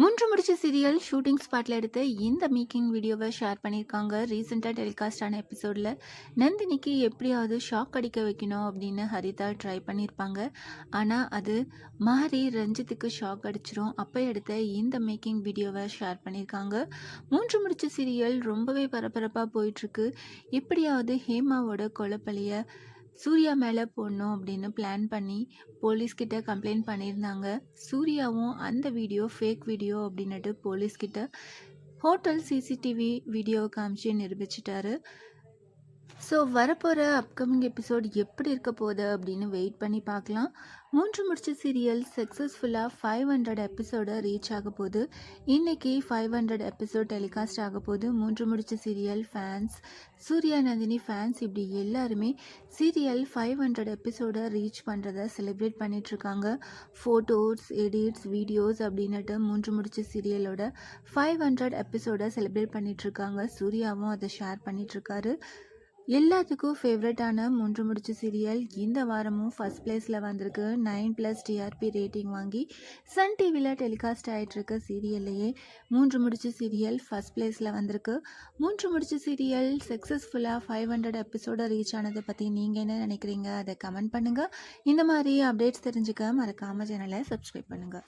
மூன்று முடிச்சு serial shooting ஸ்பாட்டில் எடுத்த இந்த மேக்கிங் வீடியோவை ஷேர் பண்ணியிருக்காங்க. ரீசெண்டாக டெலிகாஸ்ட் ஆன எபிசோடில் நந்தினிக்கு எப்படியாவது ஷாக் அடிக்க வைக்கணும் அப்படின்னு ஹரிதா ட்ரை பண்ணியிருப்பாங்க. ஆனால் அது மாறி ரஞ்சித்துக்கு ஷாக் அடிச்சிரும். அப்போ எடுத்த இந்த மேக்கிங் வீடியோவை ஷேர் பண்ணியிருக்காங்க. மூன்று முடிச்சு சீரியல் ரொம்பவே பரபரப்பாக போயிட்டுருக்கு. எப்படியாவது ஹேமாவோட கொலைப்பழியை சூர்யா மேலே போடணும் அப்படின்னு பிளான் பண்ணி போலீஸ்கிட்ட கம்ப்ளைண்ட் பண்ணியிருந்தாங்க. சூர்யாவும் அந்த வீடியோ ஃபேக் வீடியோ அப்படின்னுட்டு போலீஸ்கிட்ட ஹோட்டல் சிசிடிவி வீடியோவை காமிச்சு நிரூபிச்சிட்டாரு. ஸோ வரப்போகிற அப்கமிங் எபிசோட் எப்படி இருக்க போகுது அப்படின்னு வெயிட் பண்ணி பார்க்கலாம். மூன்று முடிச்சு சீரியல் சக்ஸஸ்ஃபுல்லாக 500 எபிசோடை ரீச் ஆக போகுது. இன்றைக்கி 500 எபிசோட் டெலிகாஸ்ட் ஆக போகுது. மூன்று முடிச்சு serial fans, Surya Nandini fans, இப்படி எல்லாருமே சீரியல் 500 எபிசோடை ரீச் பண்ணுறதை செலிப்ரேட் பண்ணிகிட்ருக்காங்க. ஃபோட்டோஸ், எடிட்ஸ், வீடியோஸ் அப்படின்னுட்டு மூன்று முடிச்சு சீரியலோட 500 எபிசோடை செலிப்ரேட் பண்ணிகிட்ருக்காங்க. சூர்யாவும் அதை ஷேர் பண்ணிகிட்ருக்காரு. எல்லாத்துக்கும் ஃபேவரட்டான மூன்று முடிச்சு சீரியல் இந்த வாரமும் ஃபர்ஸ்ட் பிளேஸில் வந்திருக்கு. 9+ டிஆர்பி ரேட்டிங் வாங்கி சன் டிவியில் டெலிகாஸ்ட் ஆகிட்டுருக்க சீரியல்லையே மூன்று முடிச்சு சீரியல் ஃபர்ஸ்ட் பிளேஸில் வந்திருக்கு. மூன்று முடிச்சு சீரியல் சக்ஸஸ்ஃபுல்லாக 500 எபிசோட ரீச் ஆனதை பற்றி நீங்கள் என்ன நினைக்கிறீங்க? அதை கமெண்ட் பண்ணுங்கள். இந்த மாதிரி அப்டேட்ஸ் தெரிஞ்சுக்க மறக்காமல் சேனலை சப்ஸ்கிரைப் பண்ணுங்கள்.